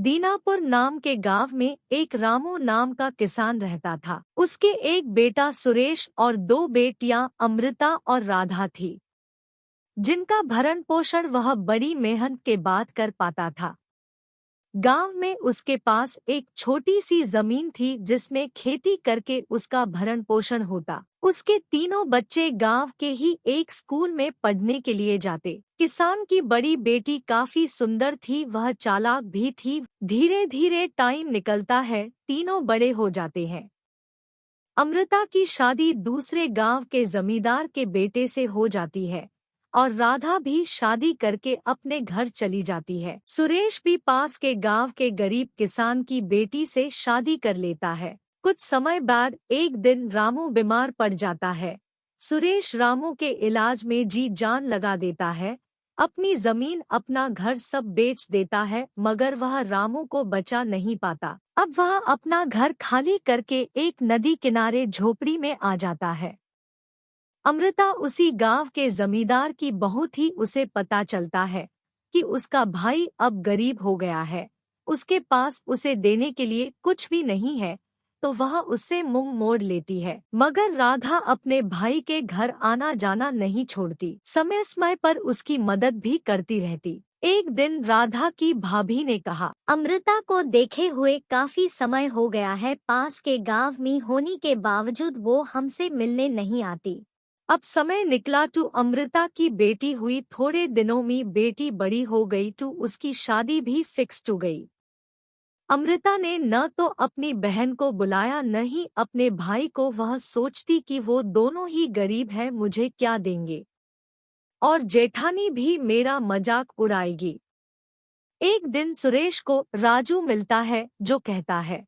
दीनापुर नाम के गांव में एक रामू नाम का किसान रहता था। उसके एक बेटा सुरेश और दो बेटियां अमृता और राधा थी, जिनका भरण पोषण वह बड़ी मेहनत के बाद कर पाता था। गांव में उसके पास एक छोटी सी जमीन थी जिसमें खेती करके उसका भरण पोषण होता। उसके तीनों बच्चे गांव के ही एक स्कूल में पढ़ने के लिए जाते। किसान की बड़ी बेटी काफी सुंदर थी, वह चालाक भी थी। धीरे धीरे टाइम निकलता है, तीनों बड़े हो जाते हैं। अमृता की शादी दूसरे गांव के जमींदार के बेटे से हो जाती है और राधा भी शादी करके अपने घर चली जाती है। सुरेश भी पास के गांव के गरीब किसान की बेटी से शादी कर लेता है। कुछ समय बाद एक दिन रामू बीमार पड़ जाता है। सुरेश रामू के इलाज में जी जान लगा देता है, अपनी जमीन अपना घर सब बेच देता है, मगर वह रामू को बचा नहीं पाता। अब वह अपना घर खाली करके एक नदी किनारे झोपड़ी में आ जाता है। अमृता उसी गांव के जमींदार की बहू थी। उसे पता चलता है कि उसका भाई अब गरीब हो गया है, उसके पास उसे देने के लिए कुछ भी नहीं है, तो वह उससे मुंह मोड़ लेती है। मगर राधा अपने भाई के घर आना जाना नहीं छोड़ती, समय समय पर उसकी मदद भी करती रहती। एक दिन राधा की भाभी ने कहा, अमृता को देखे हुए काफी समय हो गया है, पास के गांव में होने के बावजूद वो हमसे मिलने नहीं आती। अब समय निकला तो अमृता की बेटी हुई। थोड़े दिनों में बेटी बड़ी हो गई तो उसकी शादी भी फिक्स हो गई। अमृता ने न तो अपनी बहन को बुलाया न ही अपने भाई को। वह सोचती कि वो दोनों ही गरीब हैं, मुझे क्या देंगे, और जेठानी भी मेरा मजाक उड़ाएगी। एक दिन सुरेश को राजू मिलता है, जो कहता है,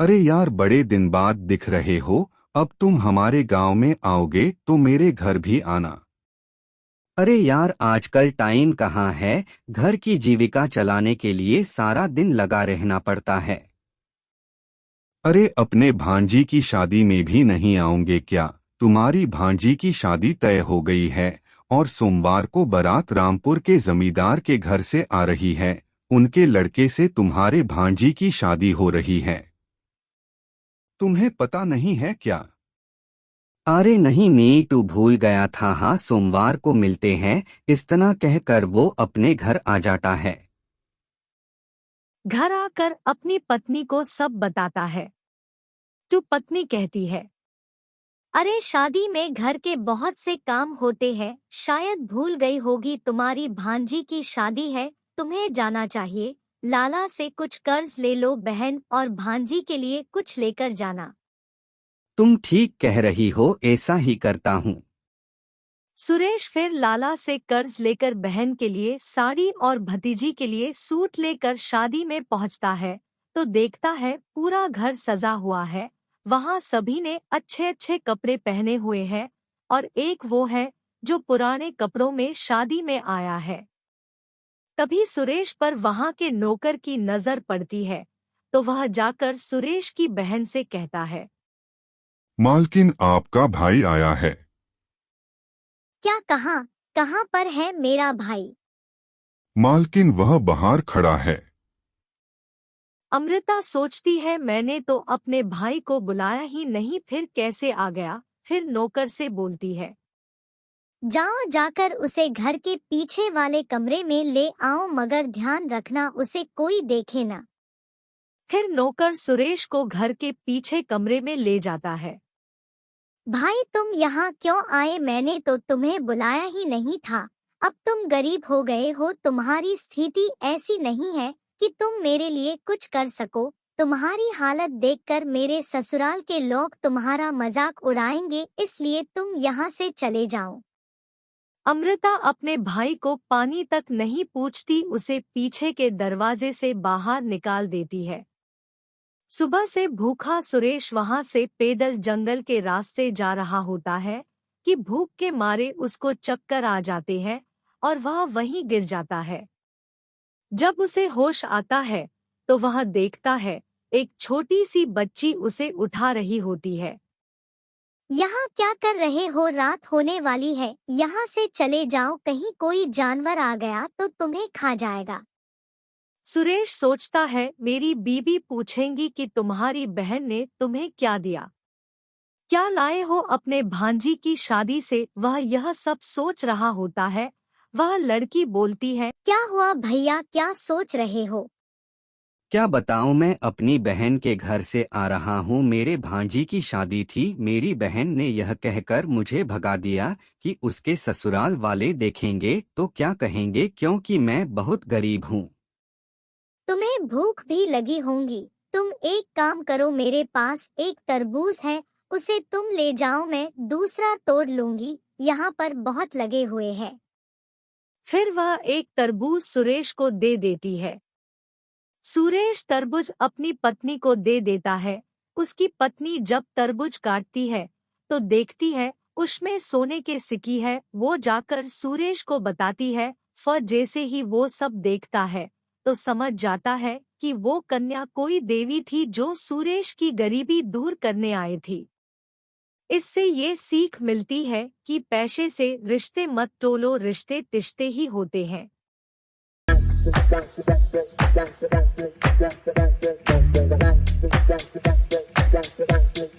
अरे यार, बड़े दिन बाद दिख रहे हो। अब तुम हमारे गांव में आओगे तो मेरे घर भी आना। अरे यार, आजकल टाइम कहाँ है, घर की जीविका चलाने के लिए सारा दिन लगा रहना पड़ता है। अरे अपने भांजी की शादी में भी नहीं आओगे क्या? तुम्हारी भांजी की शादी तय हो गई है और सोमवार को बारात रामपुर के जमींदार के घर से आ रही है। उनके लड़के से तुम्हारे भांजी की शादी हो रही है। तुम्हें पता नहीं है क्या? अरे नहीं, मैं तो भूल गया था। हाँ, सोमवार को मिलते हैं, इतना कहकर वो अपने घर आ जाता है। घर आकर अपनी पत्नी को सब बताता है। तो पत्नी कहती है, अरे शादी में घर के बहुत से काम होते हैं, शायद भूल गई होगी, तुम्हारी भांजी की शादी है, तुम्हें जाना चाहिए। लाला से कुछ कर्ज ले लो बहन, और भांजी के लिए कुछ लेकर जाना। तुम ठीक कह रही हो, ऐसा ही करता हूँ। सुरेश फिर लाला से कर्ज लेकर बहन के लिए साड़ी और भतीजी के लिए सूट लेकर शादी में पहुंचता है तो देखता है पूरा घर सजा हुआ है। वहां सभी ने अच्छे अच्छे कपड़े पहने हुए हैं और एक वो है जो पुराने कपड़ों में शादी में आया है। तभी सुरेश पर वहां के नौकर की नजर पड़ती है तो वह जाकर सुरेश की बहन से कहता है, मालकिन, आपका भाई आया है। क्या? कहाँ कहाँ पर है मेरा भाई? मालकिन, वह बाहर खड़ा है। अमृता सोचती है, मैंने तो अपने भाई को बुलाया ही नहीं, फिर कैसे आ गया। फिर नौकर से बोलती है, जाओ जाकर उसे घर के पीछे वाले कमरे में ले आओ, मगर ध्यान रखना उसे कोई देखे ना। फिर नौकर सुरेश को घर के पीछे कमरे में ले जाता है। भाई तुम यहाँ क्यों आए? मैंने तो तुम्हें बुलाया ही नहीं था। अब तुम गरीब हो गए हो, तुम्हारी स्थिति ऐसी नहीं है कि तुम मेरे लिए कुछ कर सको। तुम्हारी हालत देखकर मेरे ससुराल के लोग तुम्हारा मजाक उड़ाएंगे, इसलिए तुम यहाँ से चले जाओ। अमृता अपने भाई को पानी तक नहीं पूछती, उसे पीछे के दरवाजे से बाहर निकाल देती है। सुबह से भूखा सुरेश वहां से पैदल जंगल के रास्ते जा रहा होता है कि भूख के मारे उसको चक्कर आ जाते हैं और वह वहीं गिर जाता है। जब उसे होश आता है तो वह देखता है एक छोटी सी बच्ची उसे उठा रही होती है। यहाँ क्या कर रहे हो? रात होने वाली है, यहाँ से चले जाओ, कहीं कोई जानवर आ गया तो तुम्हें खा जाएगा। सुरेश सोचता है मेरी बीबी पूछेंगी कि तुम्हारी बहन ने तुम्हें क्या दिया, क्या लाए हो अपने भांजी की शादी से। वह यह सब सोच रहा होता है। वह लड़की बोलती है, क्या हुआ भैया, क्या सोच रहे हो? क्या बताऊं, मैं अपनी बहन के घर से आ रहा हूं। मेरे भांजी की शादी थी। मेरी बहन ने यह कहकर मुझे भगा दिया कि उसके ससुराल वाले देखेंगे तो क्या कहेंगे, क्योंकि मैं बहुत गरीब हूं। तुम्हें भूख भी लगी होंगी। तुम एक काम करो, मेरे पास एक तरबूज है, उसे तुम ले जाओ, मैं दूसरा तोड़ लूंगी, यहाँ पर बहुत लगे हुए हैं। फिर वह एक तरबूज सुरेश को दे देती है। सुरेश तरबूज अपनी पत्नी को दे देता है। उसकी पत्नी जब तरबूज काटती है तो देखती है उसमें सोने के सिक्की है। वो जाकर सुरेश को बताती है। फिर जैसे ही वो सब देखता है तो समझ जाता है कि वो कन्या कोई देवी थी जो सुरेश की गरीबी दूर करने आई थी। इससे ये सीख मिलती है कि पैसे से रिश्ते मत तोलो, रिश्ते तिश्ते ही होते हैं।